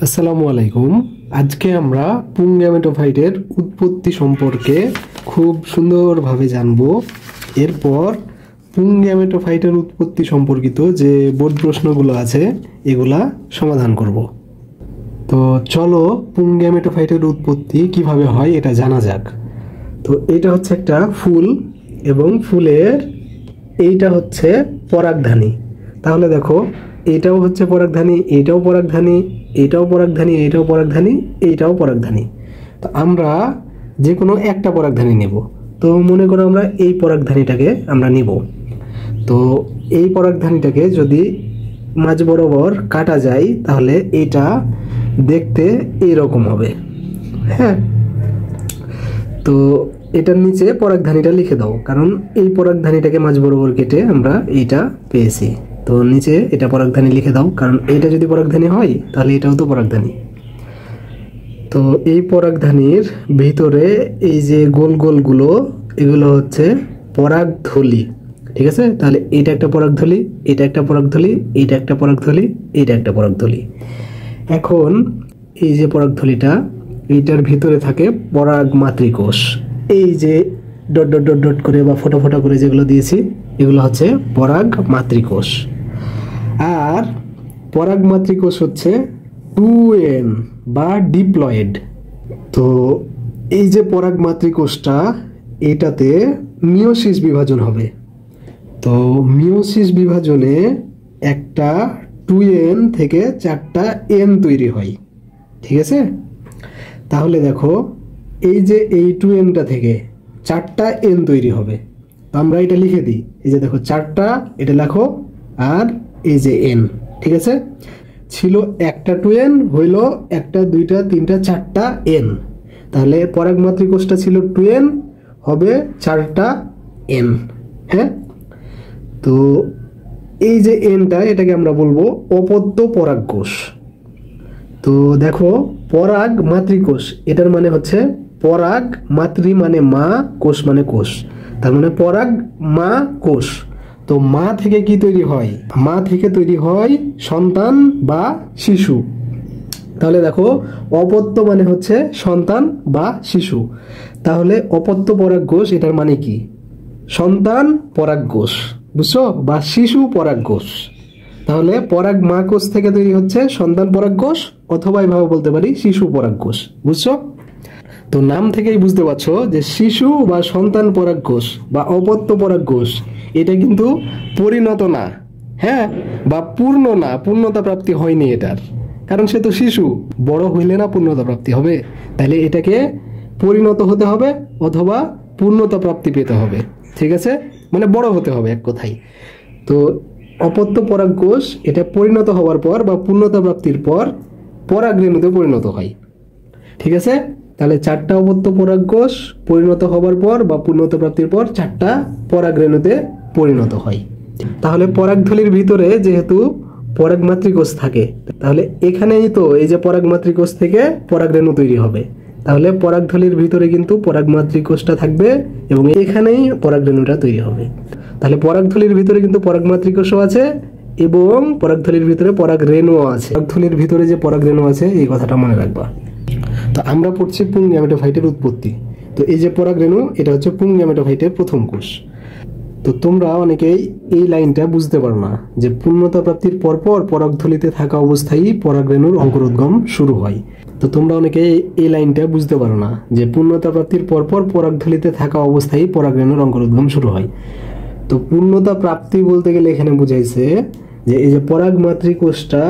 আসসালামু আলাইকুম। আজকে আমরা পুং গ্যামেটোফাইটের উৎপত্তি সম্পর্কে খুব সুন্দরভাবে জানব। এরপর পুং গ্যামেটোফাইটের উৎপত্তি সম্পর্কিত যে বোর্ড প্রশ্নগুলো আছে এগুলা সমাধান করব। তো চলো পুং গ্যামেটোফাইটের উৎপত্তি কিভাবে হয় এটা জানা যাক। তো এটা হচ্ছে একটা ফুল এবং ফুলের এইটা হচ্ছে পরাগধানী। তাহলে দেখো এটাও হচ্ছে পরাগধানী, এইটাও পরাগধানী, এইটাও পরাগধানী, এইটাও পরাগধানী, এইটাও পরাগধানী। তো আমরা যে কোনো একটা পরাগধানী নেব। তো মনে করো আমরা এই পরাগধানীটাকে আমরা নিব। তো এই পরাগধানীটাকে যদি মাঝ বরাবর কাটা যায় তাহলে এটা দেখতে এইরকম হবে। হ্যাঁ, তো এটার নিচে পরাগধানীটা লিখে দাও, কারণ এই পরাগধানীটাকে মাঝ বরাবর কেটে আমরা এইটা পেয়েছি। তো নিচে এটা পরাগধানী লিখে দাও, কারণ এইটা যদি পরাগধানী হয় তাহলে এটাও তো পরাগধানী। তো এই পরাগধানীর ভিতরে এই যে গোল গোলগুলো এগুলো হচ্ছে পরাগথলি। ঠিক আছে, তাহলে এইটা একটা পরাগথলি, এটা একটা পরাগথলি, এইটা একটা পরাগথলি, এইটা একটা পরাগথলি। এখন এই যে পরাগথলিটা এইটার ভিতরে থাকে পরাগ মাতৃকোষ। এই যে ডট ডট ডট ডট করে বা ফোটা ফোটা করে যেগুলো দিয়েছি এগুলো হচ্ছে পরাগ মাতৃকোষ। আর পরাগ মাতৃকোষ হচ্ছে 2n বা ডিপ্লয়েড। তো এই যে পরাগ মাতৃকোষটা এটাতে মিওসিস বিভাজন হবে। তো মিওসিস বিভাজনে একটা 2n থেকে 4টা n তৈরি হয়। ঠিক আছে, তাহলে দেখো এই যে এই 2nটা থেকে 4টা n তৈরি হবে। তো আমরা এটা লিখে দিই, এই যে দেখো 4টা, এটা লেখো, আর এই যে n। ঠিক আছে, ছিল একটা 2n, হইল 1টা 2টা 3টা 4টা n। তাহলে পরাগ মাতৃকোষটা ছিল 2n, হবে 4টা n। হ্যাঁ, তো এই যে nটা এটাকে আমরা বলবো অপত্য পরাগকোষ। তো দেখো পরাগ মাতৃকোষ এটার মানে হচ্ছে পরাগ, মাতৃ মানে মা, কোষ মানে কোষ, তার মানে পরাগ মা কোষ। তো মা থেকে কি তৈরি হয়? মা থেকে তৈরি হয় সন্তান বা শিশু। তাহলে দেখো অপত্য মানে হচ্ছে সন্তান বা শিশু। তাহলে অপত্য পরাগকোষ এটার মানে কি? সন্তান পরাগকোষ, বুঝছো, বা শিশু পরাগকোষ। তাহলে পরাগ মা কোষ থেকে তৈরি হচ্ছে সন্তান পরাগকোষ, অথবা এভাবে বলতে পারি শিশু পরাগকোষ। বুঝছো? তো নাম থেকেই বুঝতে পারছো যে শিশু বা সন্তান পরাগকোষ বা অপত্য পরাগকোষ এটা কিন্তু পরিণত না, হ্যাঁ, বা পূর্ণ না, পূর্ণতা প্রাপ্তি হয়নি এটার, কারণ সে তো শিশু। বড় হইলে না পূর্ণতা প্রাপ্তি হবে, তাহলে এটাকে পরিণত হতে হবে অথবা পূর্ণতা প্রাপ্তি পেতে হবে। ঠিক আছে, মানে বড় হতে হবে এক কথায়। তো অপত্য পরাগকোষ এটা পরিণত হওয়ার পর বা পূর্ণতা প্রাপ্তির পর পরাগরেণুতে পরিণত হয়। ঠিক আছে, তাহলে 4টা অপত্য পরাগকোষ পরিণত হওয়ার পর বা পূর্ণতা প্রাপ্তির পর 4টা পরাগরেণুতে পরিণত হয়। তাহলে পরাগথলির ভিতরে যেহেতু পরাগ মাতৃকোষ থাকে, তাহলে এখানেই তো এই যে পরাগ মাতৃকোষ থেকে পরাগরেণু তৈরি হবে। তাহলে পরাগথলির ভিতরে কিন্তু পরাগ মাতৃকোষটা থাকবে এবং এখানেই পরাগরেণুটা তৈরি হবে। তাহলে পরাগথলির ভিতরে কিন্তু পরাগ মাতৃকোষও আছে এবং পরাগথলির ভিতরে পরাগরেণুও আছে। পরাগথলির ভিতরে যে পরাগরেণু আছে এই কথাটা মনে রাখবা। তো আমরা পড়ছি পুং গ্যামেটোফাইটের উৎপত্তি। তো এই যে পরাগরেণু এটা হচ্ছে পুং গ্যামেটোফাইটের প্রথম কোষ। তো তোমরা অনেকেই এই লাইনটা বুঝতে পারো না যে পূর্ণতা প্রাপ্তির পরপর পরাগথলিতে থাকা অবস্থায় পরাগরেণুর অঙ্কুরোদ্গম শুরু হয়। তো তোমরা অনেকেই এই লাইনটা বুঝতে পারো না যে পূর্ণতা প্রাপ্তির পরপর পরাগথলিতে থাকা অবস্থায় পরাগরেণুর অঙ্কুরোদ্গম শুরু হয়। তো পূর্ণতা প্রাপ্তি বলতে গেলে এখানে বুঝাইছে যে এই যে পরাগ মাতৃকোষটা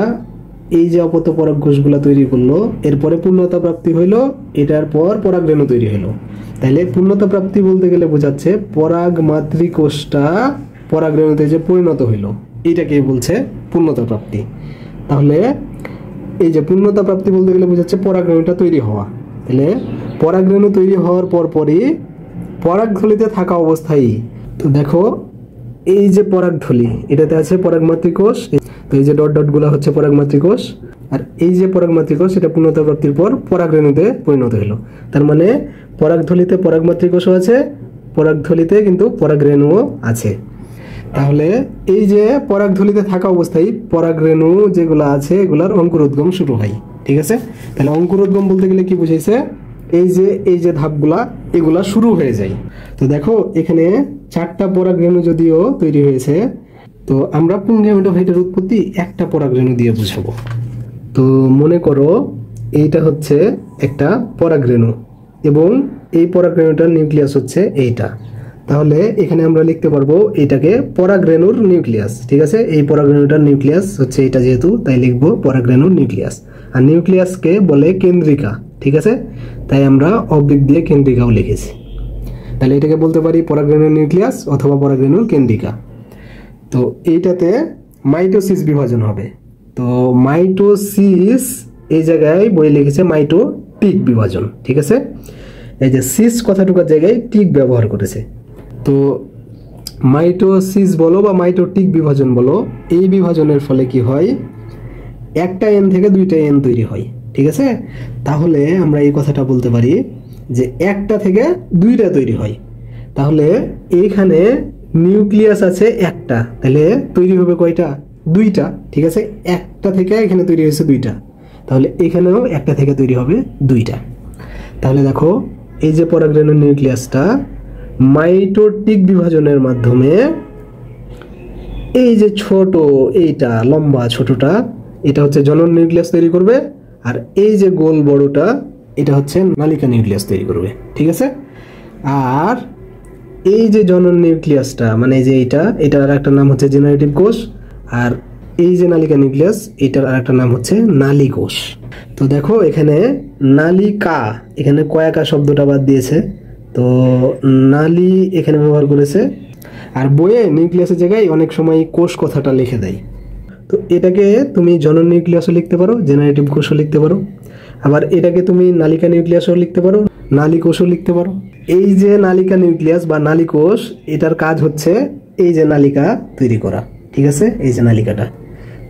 এই যে অপত্য পরাগকোষগুলো তৈরি করলো, এরপরে পূর্ণতা প্রাপ্তি হইলো, এটার পর পরাগরেণু তৈরি হলো। তাইলে পূর্ণতা প্রাপ্তি বলতে গেলে বোঝাচ্ছে পরাগ মাতৃকোষটা পরাগরেণুতে যে পরিণত হইলো, এইটাকে বলছে পূর্ণতা প্রাপ্তি। তাহলে এই যে পূর্ণতা প্রাপ্তি বলতে গেলে বোঝাচ্ছে পরাগরেণুটা তৈরি হওয়া। তাহলে পরাগরেণু তৈরি হওয়ার পরপরই পরাগথলিতে থাকা অবস্থায়, তো দেখো এই যে পরাগথলি এটাতে আছে পরাগ মাতৃকোষ। তো এই যে ডট ডট গুলা হচ্ছে পরাগ মাতৃকোষ, আর এই যে পরাগ মাতৃকোষ এটা পূর্ণতা প্রাপ্তির পর পরাগরেণুতে পরিণত হলো। তার মানে পরাগথলিতে পরাগ মাতৃকোষও আছে, পরাগথলিতে কিন্তু পরাগরেণুও আছে। তাহলে এই যে পরাগধূলিতে থাকা অবস্থায় পরাগরেণু যেগুলো আছে এগুলার অঙ্কুরোদ্গম শুরু হয়। ঠিক আছে, তাহলে অঙ্কুরোদ্গম বলতে গেলে কি বুঝাইছে, এই যে ধাপগুলা এগুলা শুরু হয়ে যায়। তো দেখো এখানে 4টা পরাগরেণু যদিও তৈরি হয়েছে, তো আমরা পুং গ্যামেটোফাইটের উৎপত্তি একটা পরাগরেণু দিয়ে বুঝাবো। তো মনে করো এইটা হচ্ছে একটা পরাগরেণু এবং এই পরাগরেণুটার নিউক্লিয়াস হচ্ছে এইটা। তাহলে এখানে আমরা লিখতে পারবো এটাকে পরাগরেণুর নিউক্লিয়াস। ঠিক আছে, এই পরাগরেণুটার নিউক্লিয়াস হচ্ছে এটা যেহেতু, তাই লিখবো পরাগরেণুর নিউক্লিয়াস। আর নিউক্লিয়াসকে বলে কেন্দ্রিকা। ঠিক আছে, তাই আমরা অবলিক দিয়ে কেন্দ্রিকাও লিখেছি। তাহলে এটাকে বলতে পারি পরাগরেণুর নিউক্লিয়াস অথবা পরাগরেণুর কেন্দ্রিকা। তো এইটাতে মাইটোসিস বিভাজন হবে। তো মাইটোসিস এই জায়গায় বই লিখেছে মাইটোটিক বিভাজন। ঠিক আছে, এই যে সিস কথাটুকার জায়গায় টিক ব্যবহার করেছে। তো মাইটোসিস বলো বা মাইটোটিক বিভাজন বলো, এই বিভাজনের ফলে কি হয়, একটা এন থেকে 2টা এন তৈরি হয়। ঠিক আছে, তাহলে আমরা এই কথাটা বলতে পারি যে একটা থেকে 2টা তৈরি হয়। তাহলে এইখানে নিউক্লিয়াস আছে একটা, তাহলে তৈরি হবে কয়টা, 2টা। ঠিক আছে, একটা থেকে এখানে তৈরি হয়েছে 2টা, তাহলে এখানেও একটা থেকে তৈরি হবে 2টা। তাহলে দেখো এই যে পরাগরেণুর নিউক্লিয়াসটা মাইটোটিক বিভাজনের মাধ্যমে এই যে ছোট এইটা লম্বা ছোটটা এটা হচ্ছে জনন নিউক্লিয়াস তৈরি করবে, আর এই যে গোল বড়টা এটা হচ্ছে নালিকা নিউক্লিয়াস তৈরি করবে। ঠিক আছে, আর এই যে জনন নিউক্লিয়াসটা মানে যে এটার আর একটা নাম হচ্ছে জেনারেটিভ কোষ, আর এই যে নালিকা নিউক্লিয়াস এটার আর একটা নাম হচ্ছে নালী কোষ। তো দেখো এখানে নালিকা, এখানে কয়াকা শব্দটা বাদ দিয়েছে, তো নালী এখানে ব্যবহার করেছে। আর বইয়ে নিউক্লিয়াসের জায়গায় অনেক সময় কোষ কথাটা লিখে দেয়। তো এটাকে তুমি জনন নিউক্লিয়াসও লিখতে পারো, জেনারেটিভ কোষও লিখতে পারো, আবার এটাকে তুমি নালিকা নিউক্লিয়াসও লিখতে পারো, নালী কোষও লিখতে পারো। এই যে নালিকা নিউক্লিয়াস বা নালী কোষ এটার কাজ হচ্ছে এই যে নালিকা তৈরি করা। ঠিক আছে, এই যে নালিকাটা,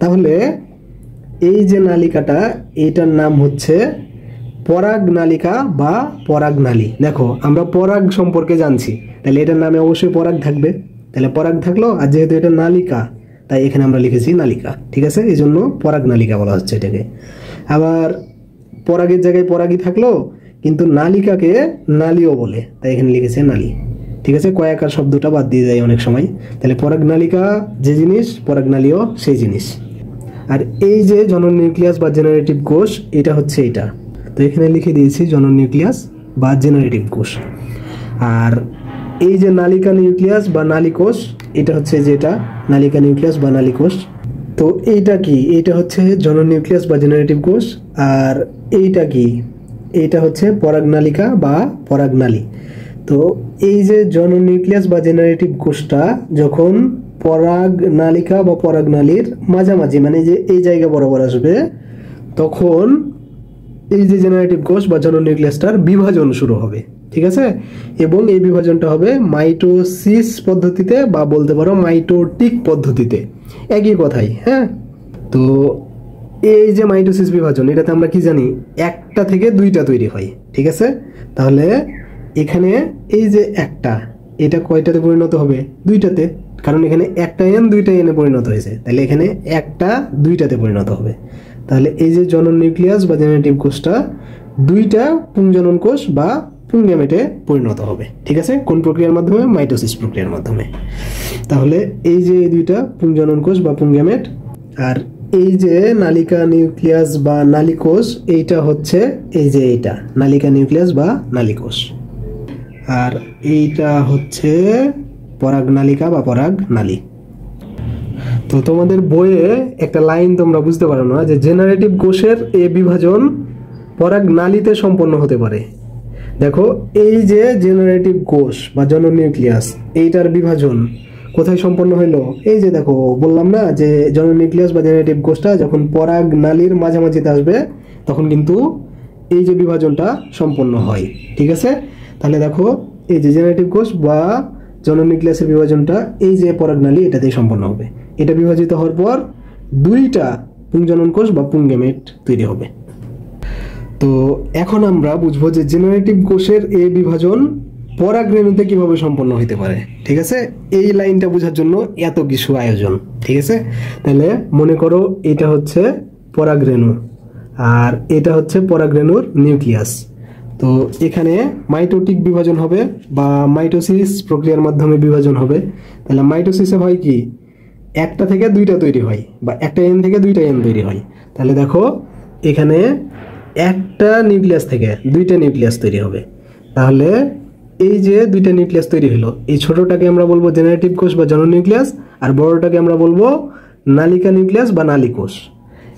তাহলে এই যে নালিকাটা এটার নাম হচ্ছে পরাগ নালিকা বা পরাগ নালী। দেখো আমরা পরাগ সম্পর্কে জানছি, তাহলে এটার নামে অবশ্যই পরাগ থাকবে, তাহলে পরাগ থাকলো, আর যেহেতু এটা নালিকা তাই এখানে আমরা লিখেছি নালিকা। ঠিক আছে, এই জন্য পরাগ নালিকা বলা হচ্ছে এটাকে। আবার পরাগের জায়গায় পরাগই থাকলো, কিন্তু নালিকাকে নালীও বলে, তাই এখানে লিখেছে নালী। ঠিক আছে, কয়াকার শব্দটা বাদ দিয়ে যায় অনেক সময়, তাহলে পরাগ নালিকা যে জিনিস পরাগ নালীও সেই জিনিস। আর এই যে জনন নিউক্লিয়াস বা জেনারেটিভ কোষ এটা হচ্ছে এটা, তো এখানে লিখে দিয়েছি জনন নিউক্লিয়াস বা জেনারেটিভ কোষ। আর এই যে নালিকা নিউক্লিয়াস বা নালী কোষ এটা হচ্ছে যেটা নালিকা নিউক্লিয়াস বা নালী কোষ। তো এইটা কি, এইটা হচ্ছে জনন নিউক্লিয়াস বা জেনারেটিভ কোষ। আর এইটা কি, এইটা হচ্ছে পরাগ নালিকা বা পরাগ নালী। তো এই যে জনন নিউক্লিয়াস বা জেনারেটিভ কোষটা যখন পরাগ নালিকা বা পরাগ নালীর মাঝামাঝি মানে যে এই জায়গা বরাবর আসবে, তখন এই যে জেনারেটিভ কোষ বা জনন নিউক্লিয়াসটার বিভাজন শুরু হবে। ঠিক আছে, এবং এই বিভাজনটা হবে মাইটোসিস পদ্ধতিতে বা বলতে পারো মাইটোটিক পদ্ধতিতে, একই কথাই। হ্যাঁ, তো এই যে মাইটোসিস বিভাজন এটাতে আমরা কি জানি, একটা থেকে 2টা তৈরি হয়। ঠিক আছে, তাহলে এখানে এই যে একটা এটা কয়টাতে পরিণত হবে, 2টাতে, কারণ এখানে একটা এন 2টা এনে পরিণত হয়েছে, তাহলে এখানে একটা 2টাতে পরিণত হবে। তাহলে এই যে জনন নিউক্লিয়াস বা জেনারেটিভ কোষটা 2টা পুংজনন কোষ বা পুং গ্যামেটে পরিণত হবে। ঠিক আছে, কোন প্রক্রিয়ার মাধ্যমে, মাইটোসিস প্রক্রিয়ার মাধ্যমে। তাহলে এই যে 2টা পুংজনন কোষ বা পুং গ্যামেট, আর এই যে নালিকা নিউক্লিয়াস বা নালী কোষ এইটা হচ্ছে এই যে এইটা নালিকা নিউক্লিয়াস বা নালী কোষ, আর এইটা হচ্ছে পরাগ নালিকা বা পরাগ নালী। তো তোমাদের বইয়ে একটা লাইন তোমরা বুঝতে পারো না যে জেনারেটিভ কোষের এই বিভাজন পরাগ নালীতে সম্পন্ন হতে পারে। দেখো এই যে জেনারেটিভ কোষ বা জনন নিউক্লিয়াস এইটার বিভাজন কোথায় সম্পন্ন হইলো, এই যে দেখো বললাম না যে জনন নিউক্লিয়াস বা জেনারেটিভ কোষটা যখন পরাগ নালীর মাঝামাঝিতে আসবে তখন কিন্তু এই যে বিভাজনটা সম্পন্ন হয়। ঠিক আছে, তাহলে দেখো এই যে জেনারেটিভ কোষ বা জনন নিউক্লিয়াসের বিভাজনটা এই যে পরাগ নালী এটাতেই সম্পন্ন হবে। এটা বিভাজিত হওয়ার পর 2টা পুংজনন কোষ বা পুং গ্যামেট তৈরি হবে। তো এখন আমরা বুঝবো যে জেনারেটিভ কোষের এই বিভাজন পরাগরেণুতে কিভাবে সম্পন্ন হতে পারে। ঠিক আছে, এই লাইনটা বোঝার জন্য এত কিছু আয়োজন। ঠিক আছে, তাহলে মনে করো এটা হচ্ছে পরাগরেণু আর এটা হচ্ছে পরাগরেণুর নিউক্লিয়াস। তো এখানে মাইটোটিক বিভাজন হবে বা মাইটোসিস প্রক্রিয়ার মাধ্যমে বিভাজন হবে। তাহলে মাইটোসিসে হয় কি, একটা থেকে দুইটা তৈরি হয় বা একটা এন থেকে দুইটা এন তৈরি হয়। তাহলে দেখো এখানে একটা নিউক্লিয়াস থেকে দুইটা নিউক্লিয়াস তৈরি হবে। তাহলে এই যে দুইটা নিউক্লিয়াস তৈরি হলো, এই ছোটটাকে আমরা বলবো জেনারেটিভ কোষ বা জনন নিউক্লিয়াস, আর বড়টাকে আমরা বলবো নালিকা নিউক্লিয়াস বা নালীকোষ।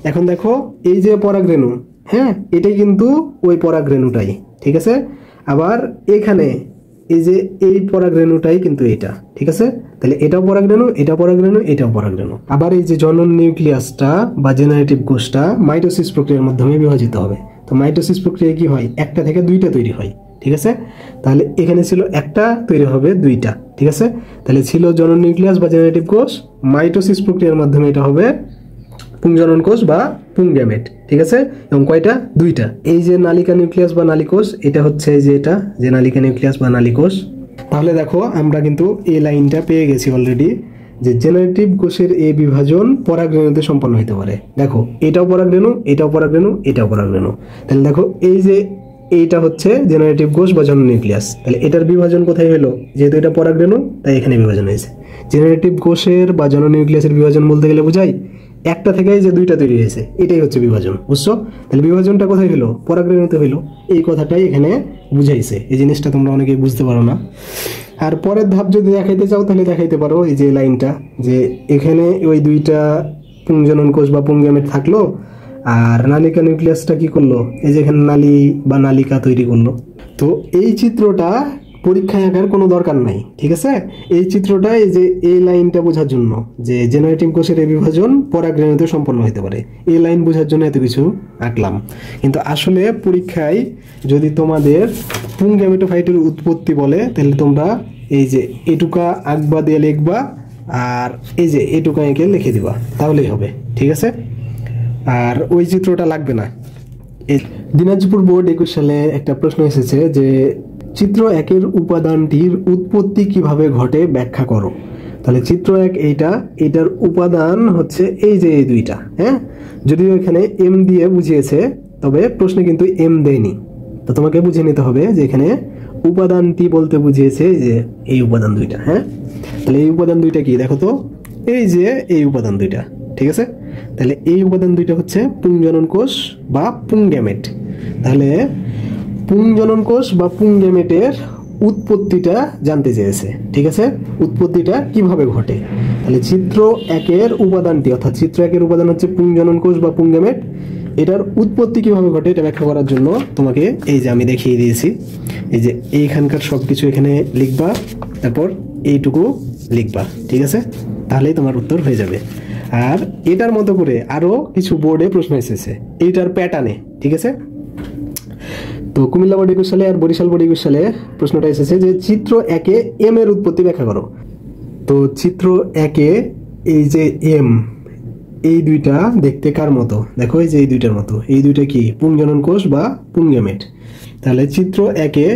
এখন দেখো এই যে পরাগরেণু, হ্যাঁ, এটাই কিন্তু ওই পরাগরেণুটাই। ঠিক আছে, আবার এখানে এই যে এই পরাগরেণুটাই কিন্তু এটা। ঠিক আছে, তাহলে এটাও পরাগরেণু, এটাও পরাগরেণু, এটাও পরাগরেণু। আবার এই যে জনন নিউক্লিয়াসটা বা জেনারেটিভ কোষটা মাইটোসিস প্রক্রিয়ার মাধ্যমে বিভাজিত হবে। তো মাইটোসিস প্রক্রিয়ায় কি হয়, একটা থেকে দুইটা তৈরি হয়। ঠিক আছে, তাহলে এখানে ছিল একটা, তৈরি হবে দুইটা। ঠিক আছে, তাহলে ছিল জনন নিউক্লিয়াস বা জেনারেটিভ কোষ, মাইটোসিস প্রক্রিয়ার মাধ্যমে এটা হবে পুংজনন কোষ বা পুংগ্যামেট। ঠিক আছে, এবং কয়টা, দুইটা। এই যে নালিকা নিউক্লিয়াস বা নালীকোষ, এটা হচ্ছে এই যে এটা যে নালিকা নিউক্লিয়াস বা নালীকোষ। তাহলে দেখো আমরা কিন্তু এই লাইনটা পেয়ে গেছি অলরেডি, যে জেনারেটিভ কোষের এই বিভাজন পরাগরেণুতে সম্পন্ন হতে পারে। দেখো এটাও পরাগরেণু, এটাও পরাগরেণু, এটাও পরাগরেণু। তাহলে দেখো এই যে এইটা হচ্ছে জেনারেটিভ কোষ বা জনন নিউক্লিয়াস। তাহলে এটার বিভাজন কোথায় হলো, যেহেতু এটা পরাগরেণু তাই এখানে বিভাজন হয়েছে। জেনারেটিভ কোষের বা জনন নিউক্লিয়াসের বিভাজন বলতে গেলে বোঝায় একটা থেকে যে দুইটা তৈরি হয়েছে, এটাই হচ্ছে বিভাজন। বুঝছো? তাহলে বিভাজনটা কোথায় হলো, পরাগরেণুতে হলো। এই কথাটাই এখানে বুঝাইছে। এই জিনিসটা তোমরা অনেকেই বুঝতে পারো না। আর পরের ধাপ যদি দেখাইতে চাও তাহলে দেখাইতে পারো এই যে লাইনটা, যে এখানে ওই দুইটা পুংজনন কোষ বা পুংগ্যামেট থাকলো, আর নালিকা নিউক্লিয়াসটা কি করলো, এই যে এখানে নালী বা নালিকা তৈরি করলো। তো এই চিত্রটা পরীক্ষায় আঁকার কোনো দরকার নাই। ঠিক আছে, এই চিত্রটা এই যে এই লাইনটা বোঝার জন্য, যে জেনারেটিভ কোষের এই বিভাজন পরাগরেণুতে সম্পন্ন হতে পারে, এই লাইন বোঝার জন্য এত কিছু আঁকলাম। কিন্তু আসলে পরীক্ষায় যদি তোমাদের পুংগ্যামেটোফাইটের উৎপত্তি বলে, তাহলে তোমরা এই যে এটুকা আঁকবা দিয়ে লিখবা, আর এই যে এটুকা এঁকে লিখে দিবা, তাহলেই হবে। ঠিক আছে, আর ওই চিত্রটা লাগবে না। দিনাজপুর বোর্ড 21 সালে একটা প্রশ্ন এসেছে যে চিত্র একের উপাদানটির উৎপত্তি কিভাবে ঘটে ব্যাখ্যা করো। তাহলে চিত্র এক এইটা, এটার উপাদান হচ্ছে এই যে এই দুইটা। হ্যাঁ, যদিও এখানে এম দিয়ে বুঝিয়েছে, তবে প্রশ্নে কিন্তু এম দেয়নি। তো তোমাকে বুঝে নিতে হবে যে এখানে উপাদানটি বলতে বুঝিয়েছে যে এই উপাদান দুইটা। হ্যাঁ, তাহলে এই উপাদান দুইটা কি দেখো তো, এই যে এই উপাদান দুইটা। ঠিক আছে, তাহলে এই উপাদান দুইটা হচ্ছে পুংজনন কোষ বা পুংগ্যামেট। তাহলে পুংজনন কোষ বা পুংগ্যামেটের উৎপত্তিটা জানতে চেয়েছে। ঠিক আছে, উৎপত্তিটা কিভাবে ঘটে। তাহলে চিত্র একের উপাদানটি, অর্থাৎ চিত্র একের উপাদান হচ্ছে পুংজনন কোষ বা পুংগ্যামেট, এটার উৎপত্তি কিভাবে ঘটে এটা ব্যাখ্যা করার জন্য তোমাকে এই যে আমি দেখিয়ে দিয়েছি, এই যে এইখানকার সবকিছু এখানে লিখবা, তারপর এইটুকু লিখবা। ঠিক আছে, তাহলেই তোমার উত্তর হয়ে যাবে। আর এটার মতো করে আরো কিছু বোর্ডে প্রশ্ন এসেছে এইটার প্যাটার্নে। ঠিক আছে, তো কুমিল্লা বোর্ড 21 সালে আর বরিশাল বোর্ড 21 সালে প্রশ্নটা এসেছে যে চিত্র একে এম এর উৎপত্তি ব্যাখ্যা করো। তো চিত্র একে এই যে এম, এই দুইটা দেখতে কার মতো, দেখো এই যে এই দুইটার মতো। এই দুইটা কি, পুংজনন কোষ বা পুংগ্যামেট। তাহলে চিত্র একে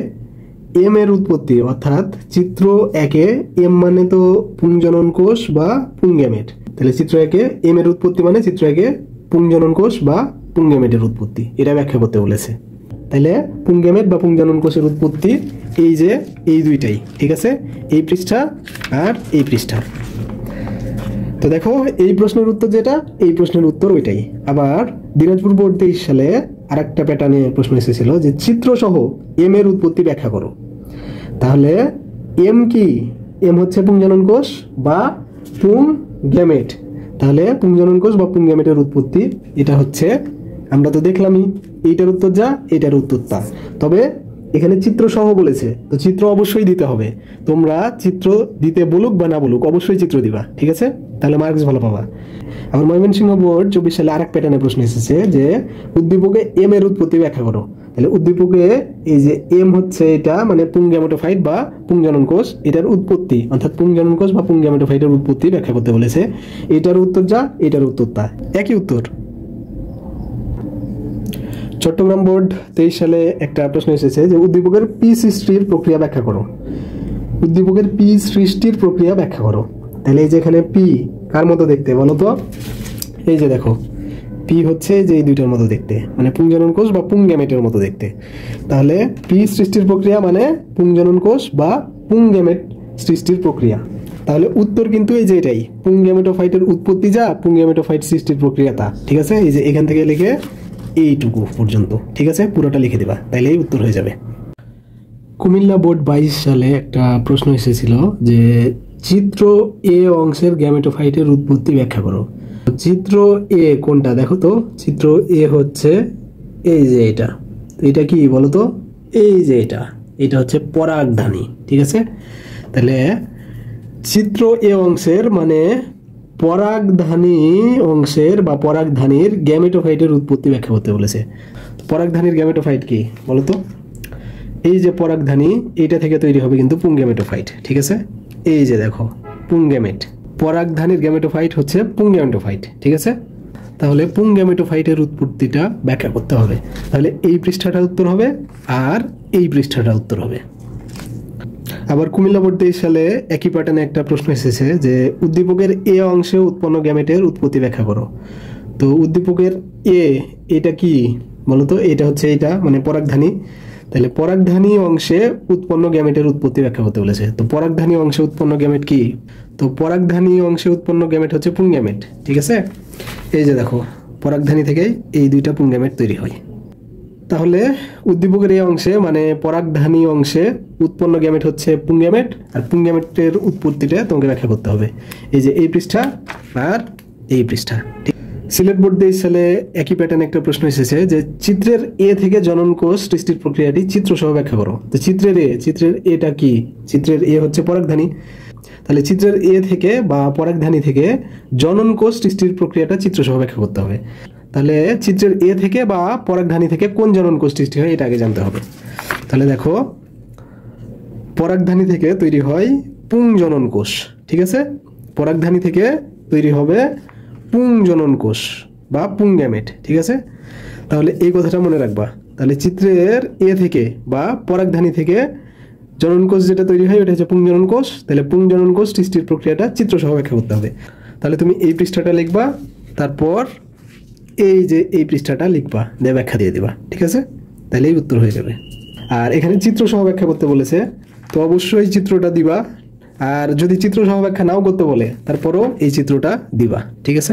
এম এর উৎপত্তি, অর্থাৎ চিত্র একে এম মানে তো পুংজনন কোষ বা পুংগ্যামেট। তাহলে চিত্র একে এম এর উৎপত্তি মানে চিত্র একে পুংজনন কোষ বা পুংগ্যামেটের উৎপত্তি, এটা ব্যাখ্যা করতে বলেছে। তাহলে পুংগ্যামেট বা পুংজনন কোষের উৎপত্তি এই যে এই দুইটাই। ঠিক আছে, এই পৃষ্ঠা আর এই পৃষ্ঠা। তো দেখো এই প্রশ্নের উত্তর যেটা, এই প্রশ্নের উত্তর ওইটাই। আবার দিনাজপুর বোর্ড 23 সালে আর একটা প্যাটার্নে প্রশ্ন এসেছিল যে চিত্র সহ এম এর উৎপত্তি ব্যাখ্যা করো। তাহলে এম কি, এম হচ্ছে পুংজনন কোষ বা পুংগ্যামেট। তাহলে পুংজনন কোষ বা পুংগ্যামেটের উৎপত্তি এটা হচ্ছে, আমরা তো দেখলামই, এইটার উত্তর যা, এইটার উত্তর তা। তবে এখানে চিত্র সহ বলেছে, তো চিত্র অবশ্যই দিতে হবে। তোমরা চিত্র দিতে বলুক বা না বলুক, অবশ্যই চিত্র দিবা। ঠিক আছে, তাহলে মার্কস ভালো পাবা। আবার ময়মনসিংহ বোর্ড 24 সালে আরেক প্যাটার্নে প্রশ্ন এসেছে যে উদ্দীপকে এম এর উৎপত্তি ব্যাখ্যা করো। তাহলে উদ্দীপকে এই যে এম হচ্ছে এটা মানে পুংগ্যামেটোফাইট বা পুংজনন কোষ, এটার উৎপত্তি অর্থাৎ পুংজনন কোষ বা পুংগ্যামেটোফাইটের উৎপত্তি ব্যাখ্যা করতে বলেছে। এটার উত্তর যা, এটার উত্তর তা, একই উত্তর। চট্টগ্রাম বোর্ড 23 সালে একটা প্রশ্ন এসেছে যে উদ্দীপকের পি সৃষ্টির প্রক্রিয়া ব্যাখ্যা করো। উদ্দীপকের পি সৃষ্টির প্রক্রিয়া ব্যাখ্যা করো। তাহলে এই যে এখানে পি কার মতো দেখতে বলো তো? এই যে দেখো পি হচ্ছে যে এই দুইটার মতো দেখতে, মানে পুংজনন কোষ বা পুংগ্যামেটের মতো দেখতে। তাহলে পি সৃষ্টির প্রক্রিয়া মানে পুংজনন কোষ বা পুংগ্যামেট সৃষ্টির প্রক্রিয়া। তাহলে উত্তর কিন্তু এই যে এটাই, পুংগ্যামেটোফাইটের উৎপত্তি যা, পুংগ্যামেটোফাইট সৃষ্টির প্রক্রিয়া তা। ঠিক আছে, এই যে এখান থেকে লিখে এইটুকু পর্যন্ত, ঠিক আছে, পুরোটা লিখে দিবা, তাইলে এই উত্তর হয়ে যাবে। কুমিল্লা বোর্ড 22 সালে একটা প্রশ্ন এসেছিল যে চিত্র এ অংশের গ্যামেটোফাইটের উৎপত্তি ব্যাখ্যা করো। চিত্র এ কোনটা দেখো তো? চিত্র এ হচ্ছে এই যে এটা, এটা কি বলো তো? এই যে এটা হচ্ছে পরাগধানী। ঠিক আছে, তাহলে চিত্র এ অংশের মানে পরাগধানী অংশের বা পরাগধানীর গ্যামেটোফাইটের উৎপত্তি ব্যাখ্যা করতে বলেছে। পরাগধানীর গ্যামেটোফাইট কি বলো তো? এই যে পরাগধানী, এইটা থেকে তৈরি হবে কিন্তু পুংগ্যামেটোফাইট। ঠিক আছে, এই যে দেখো পুংগ্যামেট, পরাগধানীর গ্যামেটোফাইট হচ্ছে পুংগ্যামেটোফাইট। ঠিক আছে, তাহলে পুংগ্যামেটোফাইটের উৎপত্তিটা ব্যাখ্যা করতে হবে। তাহলে এই পৃষ্ঠাটা উত্তর হবে আর এই পৃষ্ঠাটা উত্তর হবে। আবার কুমিল্লা বোর্ড 23 সালে একই প্যাটার্নে একটা প্রশ্ন এসেছে যে উদ্দীপকের এ অংশে উৎপন্ন গ্যামেটের উৎপত্তি ব্যাখ্যা করো। তো উদ্দীপকের এ এটা কি বলতো? এটা হচ্ছে এটা মানে পরাগধানী। তাহলে পরাগধানী অংশে উৎপন্ন গ্যামেটের উৎপত্তি ব্যাখ্যা করতে বলেছে। তো পরাগধানী অংশে উৎপন্ন গ্যামেট কি? তো পরাগধানী অংশে উৎপন্ন গ্যামেট হচ্ছে পুংগ্যামেট। ঠিক আছে, এই যে দেখো পরাগধানী থেকে এই দুইটা পুংগ্যামেট তৈরি হয়। তাহলে উদ্দীপকের এই অংশে মানে পরাগধানী অংশে উৎপন্ন গ্যামেট হচ্ছে পুংগ্যামেট, আর পুংগ্যামেটের উৎপত্তিটা তোমাকে ব্যাখ্যা করতে হবে। এই যে এই পৃষ্ঠা আর এই পৃষ্ঠা। সিলেট বোর্ড 23 সালে একই প্যাটার্নে একটা প্রশ্ন এসেছে যে চিত্রের এ থেকে জনন কোষ সৃষ্টির প্রক্রিয়াটি চিত্রসহ ব্যাখ্যা করো। তো চিত্রের এটা কি? চিত্রের এ হচ্ছে পরাগধানী। তাহলে চিত্রের এ থেকে বা পরাগধানী থেকে জনন কোষ সৃষ্টির প্রক্রিয়াটা চিত্রসহ ব্যাখ্যা করতে হবে। তাহলে চিত্রের এ থেকে বা পরাগধানী থেকে কোন জনন কোষ সৃষ্টি হয় এটা আগে জানতে হবে। তাহলে দেখো পরাগধানী থেকে তৈরি হয় পুংজনন কোষ। ঠিক আছে, পরাগধানী থেকে তৈরি হবে পুংজনন কোষ বা পুংগ্যামেট। ঠিক আছে, তাহলে এই কথাটা মনে রাখবা। তাহলে চিত্রের এ থেকে বা পরাগধানী থেকে জনন কোষ যেটা তৈরি হয় ওটা হচ্ছে পুংজনন কোষ। তাহলে পুংজনন কোষ সৃষ্টির প্রক্রিয়াটা চিত্রসহ ব্যাখ্যা করতে হবে। তাহলে তুমি এই পৃষ্ঠাটা লিখবা, তারপর এই যে এই পৃষ্ঠাটা লিখবা, দিয়ে ব্যাখ্যা দিয়ে দিবা। ঠিক আছে, তাহলে এই উত্তর হয়ে যাবে। আর এখানে চিত্রসহ ব্যাখ্যা করতে বলেছে, তো অবশ্যই চিত্রটা দিবা। আর যদি চিত্রসহ ব্যাখ্যা নাও করতে বলে তারপরও এই চিত্রটা দিবা। ঠিক আছে।